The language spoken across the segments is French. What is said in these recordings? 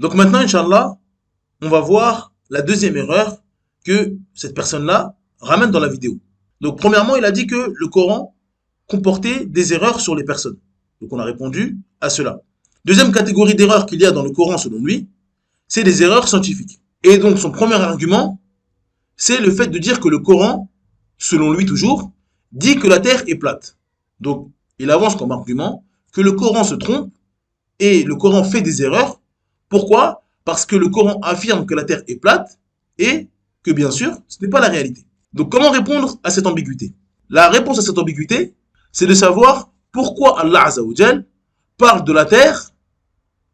Donc maintenant, Inch'Allah, on va voir la deuxième erreur que cette personne-là ramène dans la vidéo. Donc premièrement, il a dit que le Coran comportait des erreurs sur les personnes. Donc on a répondu à cela. Deuxième catégorie d'erreurs qu'il y a dans le Coran selon lui, c'est des erreurs scientifiques. Et donc son premier argument, c'est le fait de dire que le Coran, selon lui toujours, dit que la terre est plate. Donc il avance comme argument que le Coran se trompe et le Coran fait des erreurs. Pourquoi? Parce que le Coran affirme que la terre est plate et que bien sûr, ce n'est pas la réalité. Donc comment répondre à cette ambiguïté? La réponse à cette ambiguïté, c'est de savoir pourquoi Allah Azza wa Jal parle de la terre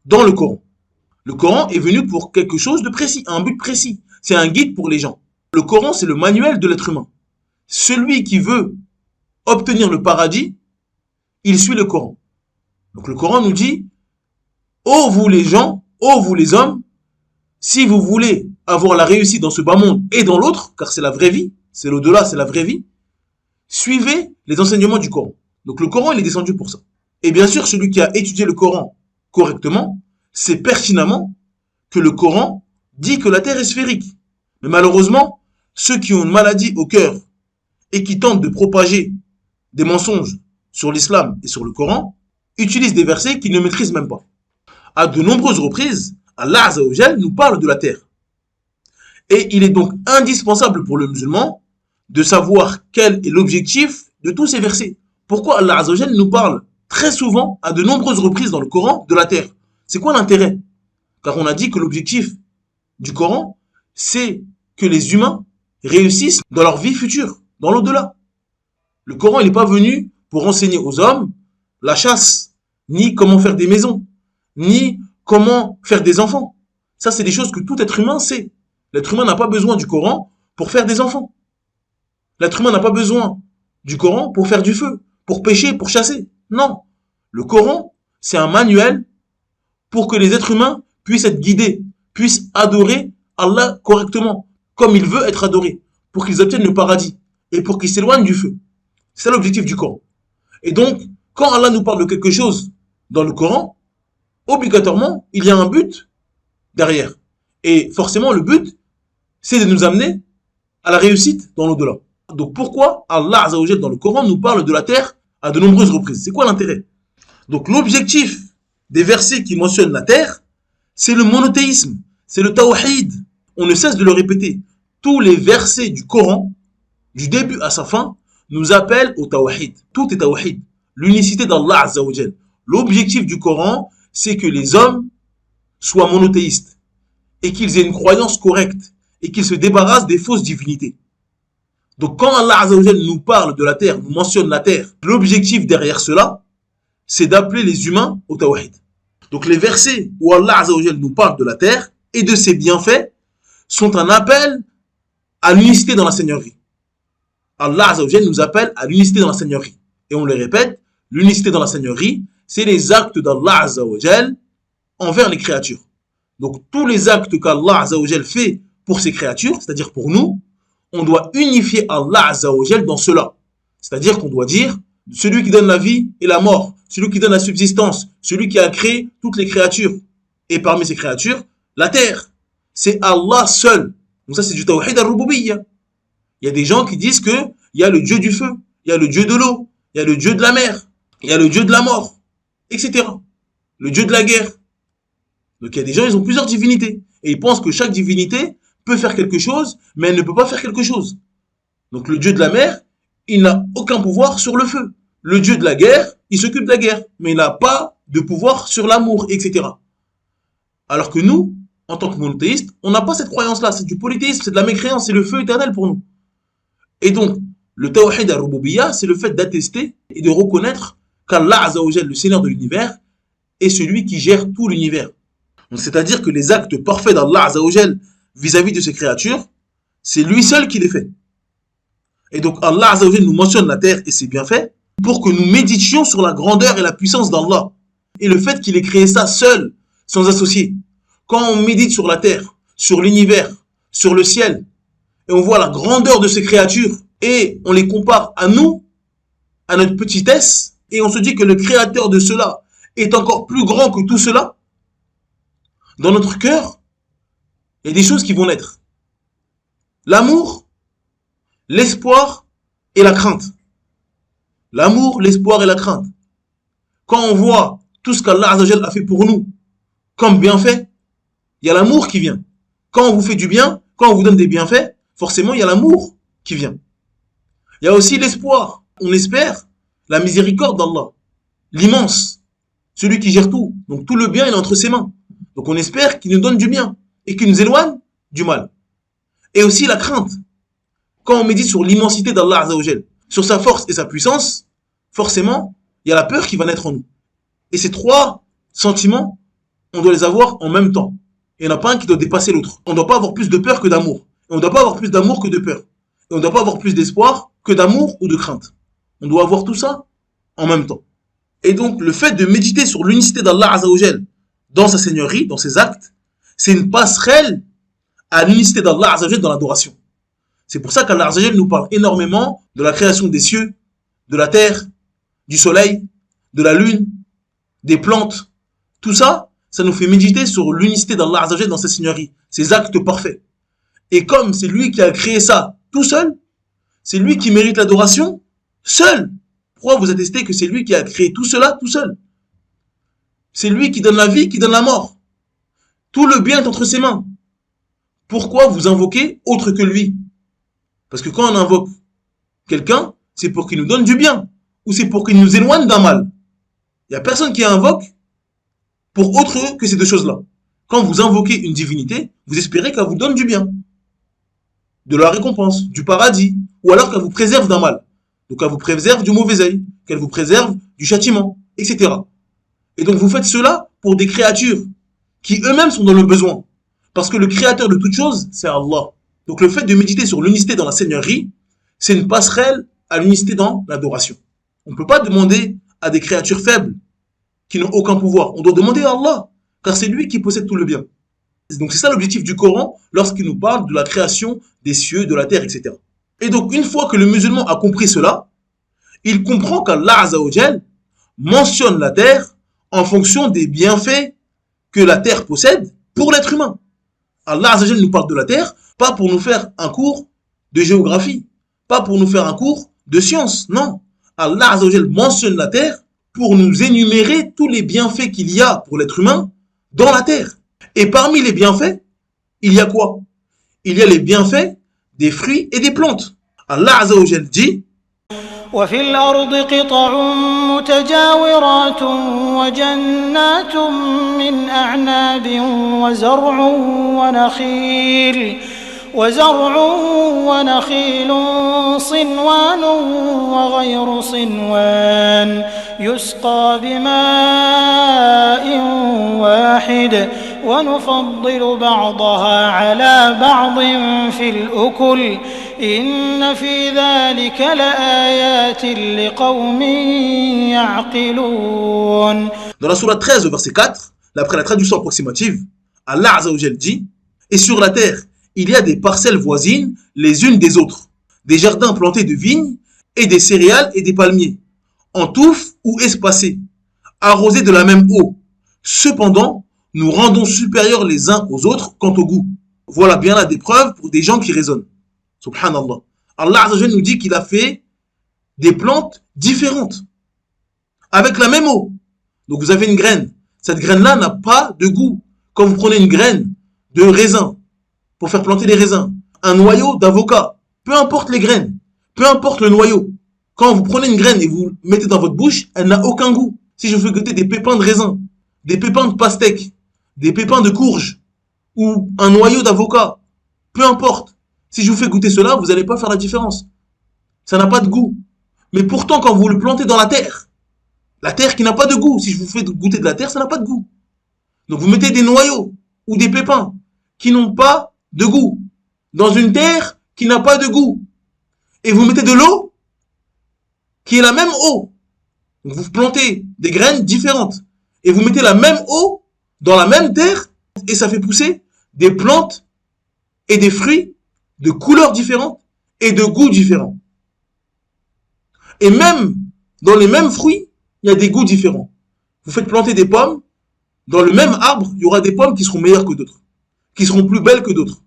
dans le Coran. Le Coran est venu pour quelque chose de précis, un but précis. C'est un guide pour les gens. Le Coran, c'est le manuel de l'être humain. Celui qui veut obtenir le paradis, il suit le Coran. Donc le Coran nous dit, ô vous les gens, ô vous les hommes, si vous voulez avoir la réussite dans ce bas monde et dans l'autre, car c'est la vraie vie, c'est l'au-delà, c'est la vraie vie, suivez les enseignements du Coran. Donc le Coran, il est descendu pour ça. Et bien sûr, celui qui a étudié le Coran correctement, sait pertinemment que le Coran dit que la terre est sphérique. Mais malheureusement, ceux qui ont une maladie au cœur et qui tentent de propager des mensonges sur l'islam et sur le Coran, utilisent des versets qu'ils ne maîtrisent même pas. À de nombreuses reprises, Allah Azza wa Jal nous parle de la terre. Et il est donc indispensable pour le musulman de savoir quel est l'objectif de tous ces versets. Pourquoi Allah Azza wa Jal nous parle très souvent, à de nombreuses reprises dans le Coran, de la terre? C'est quoi l'intérêt? Car on a dit que l'objectif du Coran, c'est que les humains réussissent dans leur vie future, dans l'au-delà. Le Coran, il n'est pas venu pour enseigner aux hommes la chasse, ni comment faire des maisons, ni comment faire des enfants. Ça, c'est des choses que tout être humain sait. L'être humain n'a pas besoin du Coran pour faire des enfants. L'être humain n'a pas besoin du Coran pour faire du feu, pour pêcher, pour chasser. Non. Le Coran, c'est un manuel pour que les êtres humains puissent être guidés, puissent adorer Allah correctement, comme il veut être adoré, pour qu'ils obtiennent le paradis et pour qu'ils s'éloignent du feu. C'est l'objectif du Coran. Et donc, quand Allah nous parle de quelque chose dans le Coran, obligatoirement, il y a un but derrière. Et forcément, le but, c'est de nous amener à la réussite dans l'au-delà. Donc pourquoi Allah Azza wa Jal dans le Coran nous parle de la terre à de nombreuses reprises? C'est quoi l'intérêt? Donc l'objectif des versets qui mentionnent la terre, c'est le monothéisme, c'est le tawhid. On ne cesse de le répéter. Tous les versets du Coran, du début à sa fin, nous appellent au tawhid. Tout est tawhid. L'unicité d'Allah Azza wa Jal. L'objectif du Coran, c'est que les hommes soient monothéistes et qu'ils aient une croyance correcte et qu'ils se débarrassent des fausses divinités. Donc quand Allah Azza wa Jal nous parle de la terre, nous mentionne la terre, l'objectif derrière cela, c'est d'appeler les humains au tawhid. Donc les versets où Allah Azza wa Jal nous parle de la terre et de ses bienfaits sont un appel à l'unicité dans la Seigneurie. Allah Azza wa Jal nous appelle à l'unicité dans la Seigneurie. Et on le répète, l'unicité dans la Seigneurie, c'est les actes d'Allah Azza wa Jal envers les créatures. Donc tous les actes qu'Allah Azza wa Jal fait pour ses créatures, c'est-à-dire pour nous, on doit unifier Allah Azza wa Jal dans cela. C'est-à-dire qu'on doit dire celui qui donne la vie et la mort, celui qui donne la subsistance, celui qui a créé toutes les créatures. Et parmi ces créatures, la terre. C'est Allah seul. Donc ça c'est du tawhid al-rububiyya. Il y a des gens qui disent que il y a le Dieu du feu, il y a le Dieu de l'eau, il y a le Dieu de la mer, il y a le Dieu de la mort, etc. Le Dieu de la guerre. Donc il y a des gens, ils ont plusieurs divinités. Et ils pensent que chaque divinité peut faire quelque chose, mais elle ne peut pas faire quelque chose. Donc le Dieu de la mer, il n'a aucun pouvoir sur le feu. Le Dieu de la guerre, il s'occupe de la guerre, mais il n'a pas de pouvoir sur l'amour, etc. Alors que nous, en tant que monothéistes, on n'a pas cette croyance-là. C'est du polythéisme, c'est de la mécréance, c'est le feu éternel pour nous. Et donc, le tawhid al-rububiyya, c'est le fait d'attester et de reconnaître qu'Allah Azza wa Jal, le Seigneur de l'univers, est celui qui gère tout l'univers. C'est-à-dire que les actes parfaits d'Allah Azza wa Jal vis-à-vis de ses créatures, c'est lui seul qui les fait. Et donc Allah Azza wa Jal nous mentionne la terre et ses bienfaits pour que nous méditions sur la grandeur et la puissance d'Allah. Et le fait qu'il ait créé ça seul, sans associé. Quand on médite sur la terre, sur l'univers, sur le ciel, et on voit la grandeur de ces créatures, et on les compare à nous, à notre petitesse, et on se dit que le créateur de cela est encore plus grand que tout cela, Dans notre cœur, il y a des choses qui vont naître. L'amour, l'espoir et la crainte. L'amour, l'espoir et la crainte. Quand on voit tout ce qu'Allah Azza wa Jal a fait pour nous comme bienfait, il y a l'amour qui vient. Quand on vous fait du bien, quand on vous donne des bienfaits, forcément il y a l'amour qui vient. Il y a aussi l'espoir. On espère la miséricorde d'Allah, l'immense, celui qui gère tout. Donc tout le bien il est entre ses mains. Donc on espère qu'il nous donne du bien et qu'il nous éloigne du mal. Et aussi la crainte. Quand on médite sur l'immensité d'Allah Azza wa Jal, sur sa force et sa puissance, forcément, il y a la peur qui va naître en nous. Et ces trois sentiments, on doit les avoir en même temps. Il n'y en a pas un qui doit dépasser l'autre. On ne doit pas avoir plus de peur que d'amour. Et on ne doit pas avoir plus d'amour que de peur. Et on ne doit pas avoir plus d'espoir que d'amour ou de crainte. On doit avoir tout ça en même temps. Et donc, le fait de méditer sur l'unicité d'Allah Azza wa Jal dans sa seigneurie, dans ses actes, c'est une passerelle à l'unicité d'Allah Azza wa Jal dans l'adoration. C'est pour ça qu'Allah Azza wa Jal nous parle énormément de la création des cieux, de la terre, du soleil, de la lune, des plantes. Tout ça, ça nous fait méditer sur l'unicité d'Allah Azza wa Jal dans sa seigneurie, ses actes parfaits. Et comme c'est lui qui a créé ça tout seul, c'est lui qui mérite l'adoration seul. Pourquoi vous attestez que c'est lui qui a créé tout cela tout seul? C'est lui qui donne la vie, qui donne la mort. Tout le bien est entre ses mains. Pourquoi vous invoquez autre que lui? Parce que quand on invoque quelqu'un, c'est pour qu'il nous donne du bien, ou c'est pour qu'il nous éloigne d'un mal. Il n'y a personne qui invoque pour autre que ces deux choses-là. Quand vous invoquez une divinité, vous espérez qu'elle vous donne du bien, de la récompense, du paradis, ou alors qu'elle vous préserve d'un mal. Donc elle vous préserve du mauvais œil, qu'elle vous préserve du châtiment, etc. Et donc vous faites cela pour des créatures qui eux-mêmes sont dans le besoin. Parce que le créateur de toutes choses, c'est Allah. Donc le fait de méditer sur l'unicité dans la seigneurie, c'est une passerelle à l'unicité dans l'adoration. On ne peut pas demander à des créatures faibles qui n'ont aucun pouvoir. On doit demander à Allah, car c'est lui qui possède tout le bien. Donc c'est ça l'objectif du Coran lorsqu'il nous parle de la création des cieux, de la terre, etc. Et donc une fois que le musulman a compris cela, il comprend qu'Allah Azza wa Jal mentionne la terre en fonction des bienfaits que la terre possède pour l'être humain. Allah Azza wa Jal nous parle de la terre, pas pour nous faire un cours de géographie, pas pour nous faire un cours de science, non. Allah Azza wa Jal mentionne la terre pour nous énumérer tous les bienfaits qu'il y a pour l'être humain dans la terre. Et parmi les bienfaits, il y a quoi? Il y a les bienfaits des fruits et des plantes. Allah Azza wa Jal dit وفي الأرض قطع متجاورات وجنات من أعناب وزرع ونخيل صنوان وغير صنوان يسقى بماء واحد ونفضل بعضها على بعض في الأكل إن في ذلك لآيات لقوم يعقلون. Dans la sourate 13, au verset 4, d'après la traduction approximative, Allah Azza wa Jal dit « Et sur la terre, il y a des parcelles voisines les unes des autres, des jardins plantés de vignes et des céréales et des palmiers, en touffes ou espacés, arrosés de la même eau. Cependant, nous rendons supérieurs les uns aux autres quant au goût. Voilà bien là des preuves pour des gens qui raisonnent. » Subhanallah. Allah Azza wa Jal nous dit qu'il a fait des plantes différentes, avec la même eau. Donc vous avez une graine. Cette graine-là n'a pas de goût. Quand vous prenez une graine de raisin pour faire planter des raisins, un noyau d'avocat, peu importe les graines, peu importe le noyau, quand vous prenez une graine et vous mettez dans votre bouche, elle n'a aucun goût. Si je vous fais goûter des pépins de raisin, des pépins de pastèque, des pépins de courge ou un noyau d'avocat, peu importe. Si je vous fais goûter cela, vous n'allez pas faire la différence. Ça n'a pas de goût. Mais pourtant, quand vous le plantez dans la terre qui n'a pas de goût, si je vous fais goûter de la terre, ça n'a pas de goût. Donc vous mettez des noyaux ou des pépins qui n'ont pas de goût dans une terre qui n'a pas de goût. Et vous mettez de l'eau qui est la même eau. Donc vous plantez des graines différentes et vous mettez la même eau dans la même terre et ça fait pousser des plantes et des fruits de couleurs différentes et de goûts différents. Et même dans les mêmes fruits, il y a des goûts différents. Vous faites planter des pommes dans le même arbre, il y aura des pommes qui seront meilleures que d'autres, qui seront plus belles que d'autres.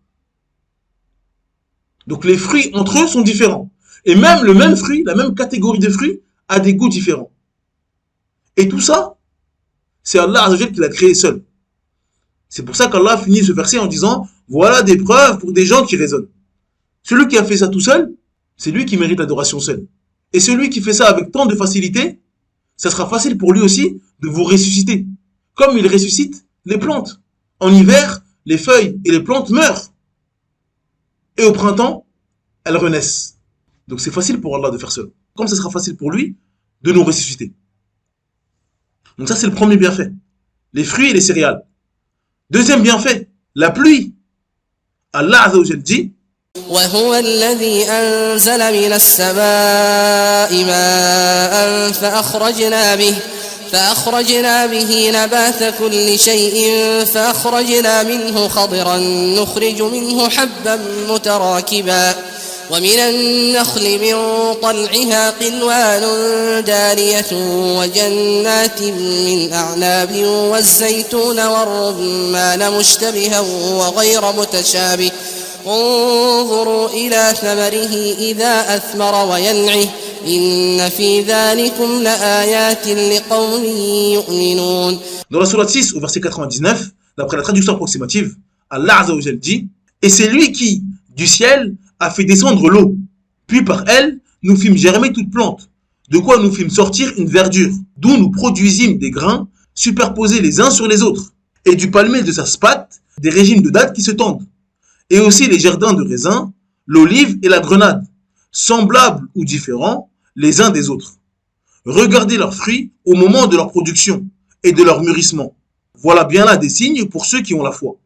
Donc les fruits entre eux sont différents. Et même le même fruit, la même catégorie de fruits, a des goûts différents. Et tout ça, c'est Allah Azza wa Jal qui l'a créé seul. C'est pour ça qu'Allah finit ce verset en disant, voilà des preuves pour des gens qui raisonnent. Celui qui a fait ça tout seul, c'est lui qui mérite l'adoration seul. Et celui qui fait ça avec tant de facilité, ça sera facile pour lui aussi de vous ressusciter. Comme il ressuscite les plantes. En hiver, les feuilles et les plantes meurent. Et au printemps, elles renaissent. Donc c'est facile pour Allah de faire cela. Comme ça sera facile pour lui de nous ressusciter. Donc ça c'est le premier bienfait. Les fruits et les céréales. Deuxième bienfait, la pluie. Allah Azza wa Jal dit وهو الذي أنزل من السماء ماء فأخرجنا به نبات كل شيء فأخرجنا منه خضرا نخرج منه حبا متراكبا ومن النخل من طلعها قنوان دانية وجنات من أعناب والزيتون والرمان مشتبها وغير متشابه انظروا إلى ثمره إذا أثمر وينعه إن في ذلكم لآيات لقوم يؤمنون. Dans la sourate 6 au verset 99, d'après la traduction approximative, Allah Azza wa Jal dit « Et c'est lui qui, du ciel, a fait descendre l'eau, puis par elle, nous fîmes germer toute plante, de quoi nous fîmes sortir une verdure, d'où nous produisîmes des grains superposés les uns sur les autres, et du palmier de sa spate, des régimes de dattes qui se tendent, et aussi les jardins de raisins, l'olive et la grenade, semblables ou différents les uns des autres. Regardez leurs fruits au moment de leur production et de leur mûrissement. Voilà bien là des signes pour ceux qui ont la foi. »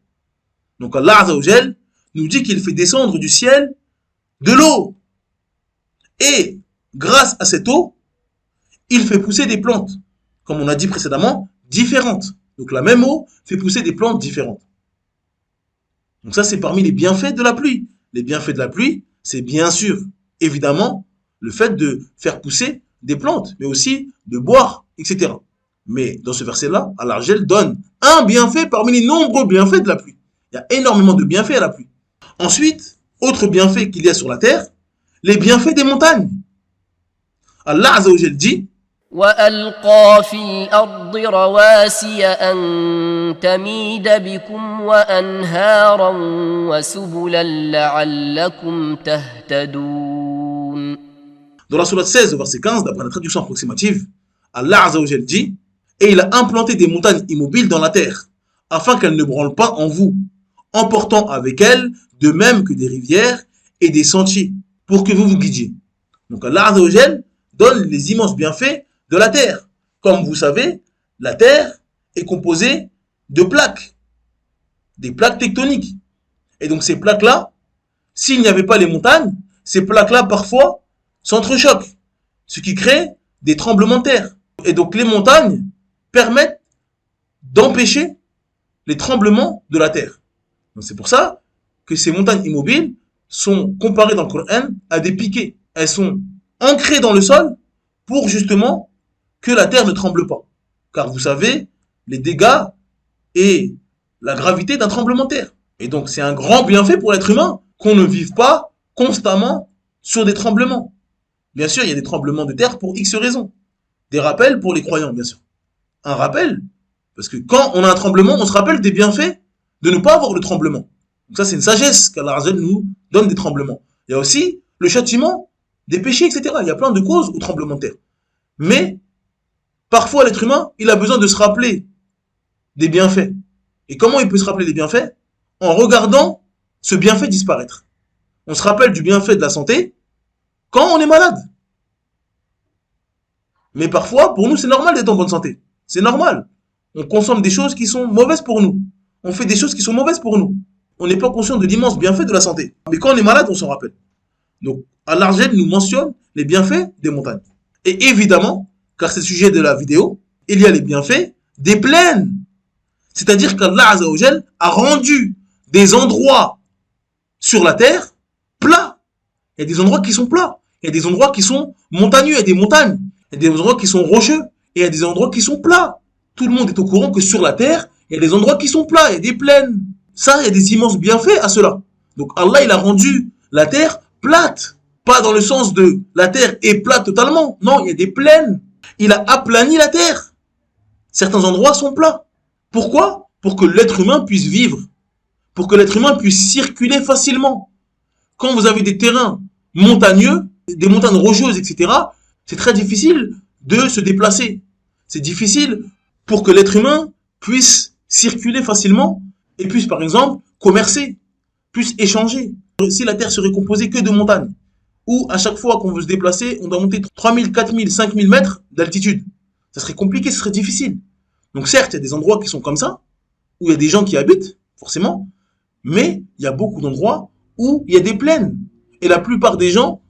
Donc Allah Azza wa Jal nous dit qu'il fait descendre du ciel de l'eau. Et grâce à cette eau, il fait pousser des plantes, comme on a dit précédemment, différentes. Donc la même eau fait pousser des plantes différentes. Donc ça, c'est parmi les bienfaits de la pluie. Les bienfaits de la pluie, c'est bien sûr, évidemment, le fait de faire pousser des plantes, mais aussi de boire, etc. Mais dans ce verset-là, Allah Jal donne un bienfait parmi les nombreux bienfaits de la pluie. Il y a énormément de bienfaits à la pluie. Ensuite, autre bienfait qu'il y a sur la terre, les bienfaits des montagnes. Allah Azza wa Jal dit وألقى في الأرض رواسي أن تميد بكم وأنهارا وسبلا لعلكم تهتدون. Dans la sourate 16, au verset 15, d'après la traduction approximative, Allah Azza wa Jal dit Et il a implanté des montagnes immobiles dans la terre, afin qu'elles ne branlent pas en vous, emportant avec elles de même que des rivières et des sentiers, pour que vous vous guidiez. Donc Allah Azza wa Jal donne les immenses bienfaits de la terre. Comme vous savez, la terre est composée de plaques, des plaques tectoniques. Et donc ces plaques-là, s'il n'y avait pas les montagnes, ces plaques-là parfois s'entrechoquent, ce qui crée des tremblements de terre. Et donc les montagnes permettent d'empêcher les tremblements de la terre. Donc c'est pour ça que ces montagnes immobiles sont comparées dans le Coran à des piquets. Elles sont ancrées dans le sol pour justement que la terre ne tremble pas. Car vous savez, les dégâts et la gravité d'un tremblement de terre. Et donc c'est un grand bienfait pour l'être humain qu'on ne vive pas constamment sur des tremblements. Bien sûr, il y a des tremblements de terre pour X raisons. Des rappels pour les croyants, bien sûr. Un rappel, parce que quand on a un tremblement, on se rappelle des bienfaits de ne pas avoir le tremblement. Donc ça, c'est une sagesse qu'Allah nous donne des tremblements. Il y a aussi le châtiment des péchés, etc. Il y a plein de causes au tremblement de terre. Mais parfois, l'être humain, il a besoin de se rappeler des bienfaits. Et comment il peut se rappeler des bienfaits? En regardant ce bienfait disparaître. On se rappelle du bienfait de la santé quand on est malade. Mais parfois, pour nous, c'est normal d'être en bonne santé. C'est normal. On consomme des choses qui sont mauvaises pour nous. On fait des choses qui sont mauvaises pour nous. On n'est pas conscient de l'immense bienfait de la santé. Mais quand on est malade, on s'en rappelle. Donc, Allah nous mentionne les bienfaits des montagnes. Et évidemment, car c'est le sujet de la vidéo, il y a les bienfaits des plaines. C'est-à-dire qu'Allah Azza wa Jal a rendu des endroits sur la terre plats. Il y a des endroits qui sont plats. Il y a des endroits qui sont montagneux. Il y a des montagnes. Il y a des endroits qui sont rocheux. Et il y a des endroits qui sont plats. Tout le monde est au courant que sur la terre, il y a des endroits qui sont plats, il y a des plaines. Ça, il y a des immenses bienfaits à cela. Donc Allah, il a rendu la terre plate. Pas dans le sens de la terre est plate totalement. Non, il y a des plaines. Il a aplani la terre. Certains endroits sont plats. Pourquoi? Pour que l'être humain puisse vivre. Pour que l'être humain puisse circuler facilement. Quand vous avez des terrains montagneux, des montagnes rocheuses, etc., c'est très difficile de se déplacer. C'est difficile pour que l'être humain puisse circuler facilement et puisse, par exemple, commercer, puisse échanger. Si la terre serait composée que de montagnes, où à chaque fois qu'on veut se déplacer, on doit monter 3000, 4000, 5000 mètres d'altitude, ça serait compliqué, ce serait difficile. Donc certes, il y a des endroits qui sont comme ça, où il y a des gens qui habitent, forcément, mais il y a beaucoup d'endroits où il y a des plaines. Et la plupart des gens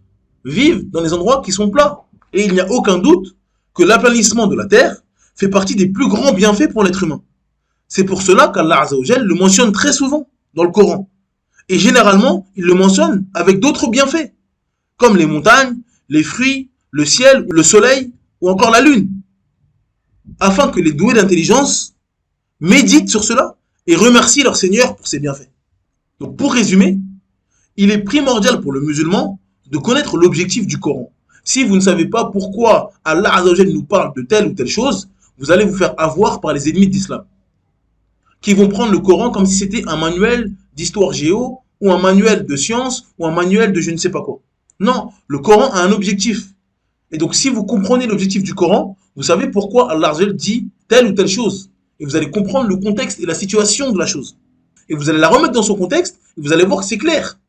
vivent dans les endroits qui sont plats. Et il n'y a aucun doute que l'aplanissement de la terre fait partie des plus grands bienfaits pour l'être humain. C'est pour cela qu'Allah Azza wa Jal le mentionne très souvent dans le Coran. Et généralement, il le mentionne avec d'autres bienfaits, comme les montagnes, les fruits, le ciel, le soleil ou encore la lune, afin que les doués d'intelligence méditent sur cela et remercient leur Seigneur pour ses bienfaits. Donc pour résumer, il est primordial pour le musulman de connaître l'objectif du Coran. Si vous ne savez pas pourquoi Allah Azza wa Jal nous parle de telle ou telle chose, vous allez vous faire avoir par les ennemis de l'islam, qui vont prendre le Coran comme si c'était un manuel d'histoire géo, ou un manuel de science, ou un manuel de je ne sais pas quoi. Non, le Coran a un objectif. Et donc si vous comprenez l'objectif du Coran, vous savez pourquoi Allah Azza wa Jal dit telle ou telle chose. Et vous allez comprendre le contexte et la situation de la chose. Et vous allez la remettre dans son contexte, et vous allez voir que c'est clair.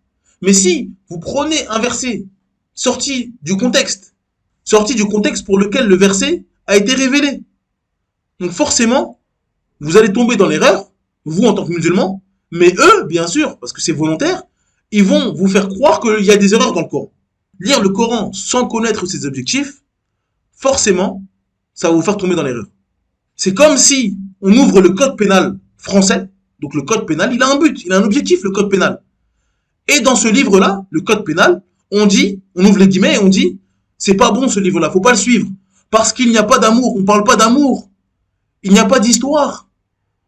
Mais si vous prenez un verset sorti du contexte pour lequel le verset a été révélé, donc forcément, vous allez tomber dans l'erreur, vous en tant que musulman, mais eux, bien sûr, parce que c'est volontaire, ils vont vous faire croire qu'il y a des erreurs dans le Coran. Lire le Coran sans connaître ses objectifs, forcément, ça va vous faire tomber dans l'erreur. C'est comme si on ouvre le code pénal français, donc le code pénal, il a un but, il a un objectif, le code pénal. Et dans ce livre-là, le code pénal, on ouvre les guillemets et on dit, c'est pas bon ce livre-là, faut pas le suivre. Parce qu'il n'y a pas d'amour, on parle pas d'amour. Il n'y a pas d'histoire.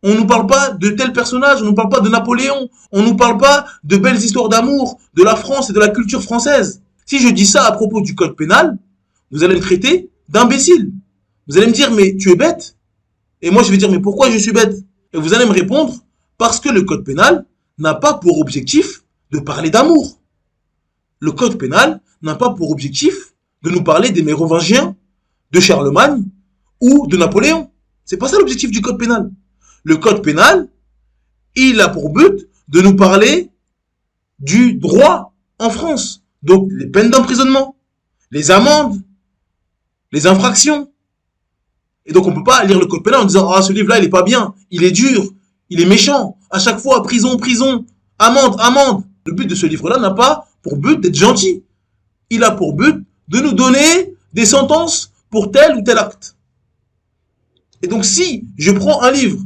On nous parle pas de tel personnage, on nous parle pas de Napoléon, on nous parle pas de belles histoires d'amour, de la France et de la culture française. Si je dis ça à propos du code pénal, vous allez me traiter d'imbécile. Vous allez me dire, mais tu es bête. Et moi je vais dire, mais pourquoi je suis bête? Et vous allez me répondre, parce que le code pénal n'a pas pour objectif de parler d'amour. Le code pénal n'a pas pour objectif de nous parler des Mérovingiens, de Charlemagne ou de Napoléon. C'est pas ça l'objectif du code pénal. Le code pénal, il a pour but de nous parler du droit en France. Donc les peines d'emprisonnement, les amendes, les infractions. Et donc on peut pas lire le code pénal en disant « Ah, ce livre-là, il est pas bien, il est dur, il est méchant. À chaque fois, prison, prison, amende, amende. » Le but de ce livre-là n'a pas pour but d'être gentil. Il a pour but de nous donner des sentences pour tel ou tel acte. Et donc si je prends un livre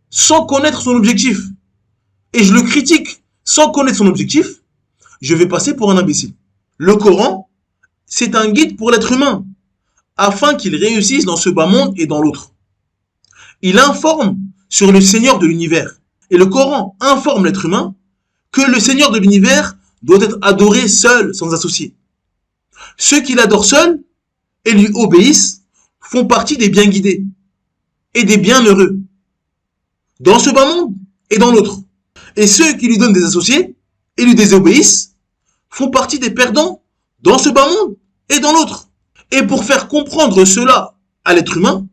sans connaître son objectif et je le critique sans connaître son objectif, je vais passer pour un imbécile. Le Coran, c'est un guide pour l'être humain afin qu'il réussisse dans ce bas monde et dans l'autre. Il informe sur le Seigneur de l'univers. Et le Coran informe l'être humain que le Seigneur de l'univers doit être adoré seul, sans associé. Ceux qui l'adorent seul et lui obéissent font partie des bien guidés et des bienheureux, dans ce bas monde et dans l'autre. Et ceux qui lui donnent des associés et lui désobéissent font partie des perdants dans ce bas monde et dans l'autre. Et pour faire comprendre cela à l'être humain,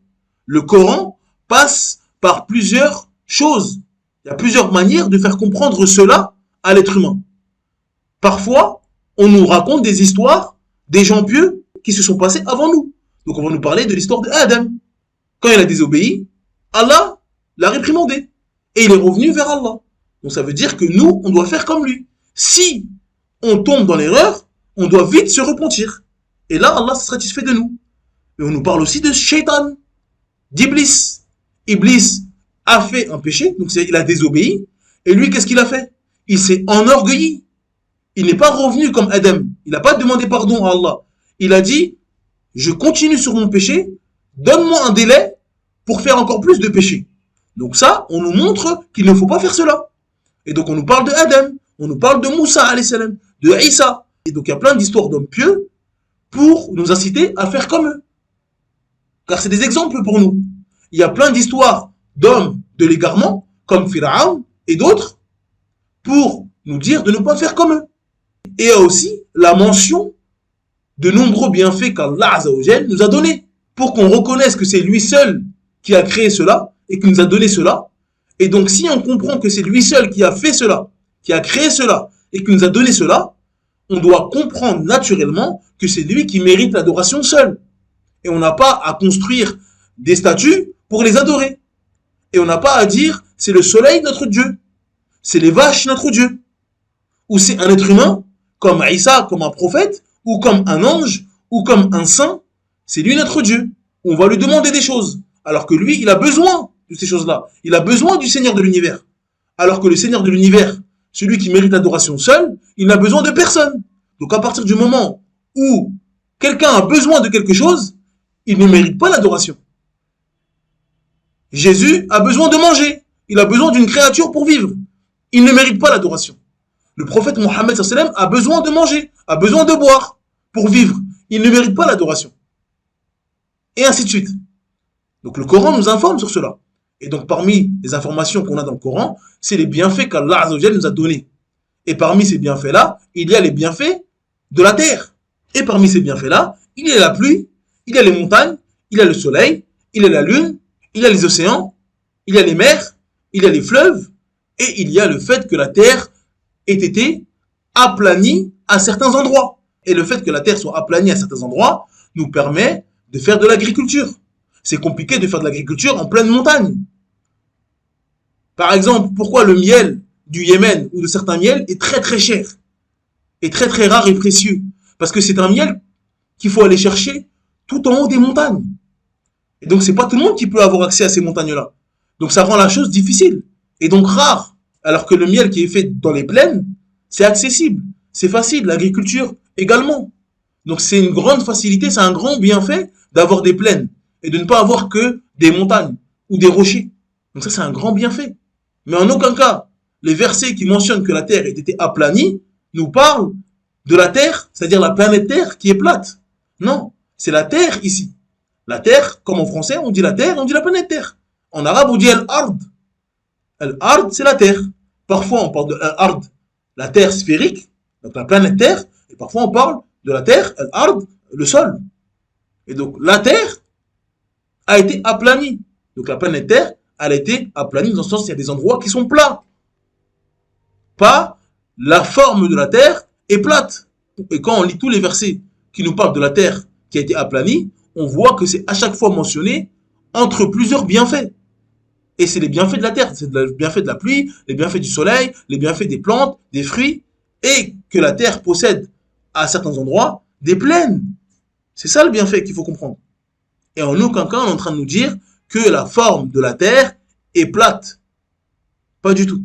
le Coran passe par plusieurs choses. Il y a plusieurs manières de faire comprendre cela à l'être humain. Parfois, on nous raconte des histoires des gens pieux qui se sont passés avant nous. Donc on va nous parler de l'histoire d'Adam. Quand il a désobéi, Allah l'a réprimandé. Et il est revenu vers Allah. Donc ça veut dire que nous, on doit faire comme lui. Si on tombe dans l'erreur, on doit vite se repentir. Et là, Allah se satisfait de nous. Et on nous parle aussi de Shaitan, d'Iblis. Iblis a fait un péché, donc il a désobéi. Et lui, qu'est-ce qu'il a fait? Il s'est enorgueilli. Il n'est pas revenu comme Adam. Il n'a pas demandé pardon à Allah. Il a dit, je continue sur mon péché, donne-moi un délai pour faire encore plus de péchés. Donc ça, on nous montre qu'il ne faut pas faire cela. Et donc on nous parle de Adam, on nous parle de Moussa, alayhi salam, de Isa. Et donc il y a plein d'histoires d'hommes pieux pour nous inciter à faire comme eux. Car c'est des exemples pour nous. Il y a plein d'histoires d'hommes de l'égarement, comme Pharaon et d'autres, pour nous dire de ne pas faire comme eux. Et il y a aussi la mention de nombreux bienfaits qu'Allah Azza wa Jal nous a donnés, pour qu'on reconnaisse que c'est lui seul qui a créé cela et qui nous a donné cela. Et donc si on comprend que c'est lui seul qui a fait cela, qui a créé cela et qui nous a donné cela, on doit comprendre naturellement que c'est lui qui mérite l'adoration seul. Et on n'a pas à construire des statues pour les adorer. Et on n'a pas à dire c'est le soleil notre Dieu, c'est les vaches notre Dieu, ou c'est un être humain comme Isa, comme un prophète, ou comme un ange, ou comme un saint, c'est lui notre Dieu. On va lui demander des choses, alors que lui, il a besoin de ces choses-là. Il a besoin du Seigneur de l'univers. Alors que le Seigneur de l'univers, celui qui mérite l'adoration seul, il n'a besoin de personne. Donc à partir du moment où quelqu'un a besoin de quelque chose, il ne mérite pas l'adoration. Jésus a besoin de manger. Il a besoin d'une créature pour vivre. Il ne mérite pas l'adoration. Le prophète Mohammed sallallahu alayhi wa sallam a besoin de manger, a besoin de boire pour vivre. Il ne mérite pas l'adoration. Et ainsi de suite. Donc le Coran nous informe sur cela. Et donc parmi les informations qu'on a dans le Coran, c'est les bienfaits qu'Allah Azza wa Jal nous a donnés. Et parmi ces bienfaits-là, il y a les bienfaits de la terre. Et parmi ces bienfaits-là, il y a la pluie, il y a les montagnes, il y a le soleil, il y a la lune, il y a les océans, il y a les mers, il y a les fleuves, et il y a le fait que la terre ait été aplanie à certains endroits. Et le fait que la terre soit aplanie à certains endroits nous permet de faire de l'agriculture. C'est compliqué de faire de l'agriculture en pleine montagne. Par exemple, pourquoi le miel du Yémen ou de certains miels est très très cher, est très très rare et précieux? Parce que c'est un miel qu'il faut aller chercher tout en haut des montagnes. Et donc c'est pas tout le monde qui peut avoir accès à ces montagnes-là. Donc ça rend la chose difficile et donc rare. Alors que le miel qui est fait dans les plaines, c'est accessible, c'est facile, l'agriculture également. Donc c'est une grande facilité, c'est un grand bienfait d'avoir des plaines et de ne pas avoir que des montagnes ou des rochers. Donc ça c'est un grand bienfait. Mais en aucun cas, les versets qui mentionnent que la terre ait été aplanie nous parlent de la terre, c'est-à-dire la planète Terre qui est plate. Non, c'est la terre ici. La terre, comme en français, on dit la terre, on dit la planète Terre. En arabe, on dit al-ard. Al-ard, c'est la terre. Parfois, on parle de al-ard, la terre sphérique, donc la planète Terre, et parfois on parle de la terre, al-ard, le sol. Et donc, la terre a été aplanie. Donc, la planète Terre, elle a été aplanie dans le sens où il y a des endroits qui sont plats. Pas la forme de la terre est plate. Et quand on lit tous les versets qui nous parlent de la terre qui a été aplanie, on voit que c'est à chaque fois mentionné entre plusieurs bienfaits. Et c'est les bienfaits de la terre, c'est les bienfaits de la pluie, les bienfaits du soleil, les bienfaits des plantes, des fruits, et que la terre possède à certains endroits des plaines. C'est ça le bienfait qu'il faut comprendre. Et en aucun cas on est en train de nous dire que la forme de la terre est plate. Pas du tout.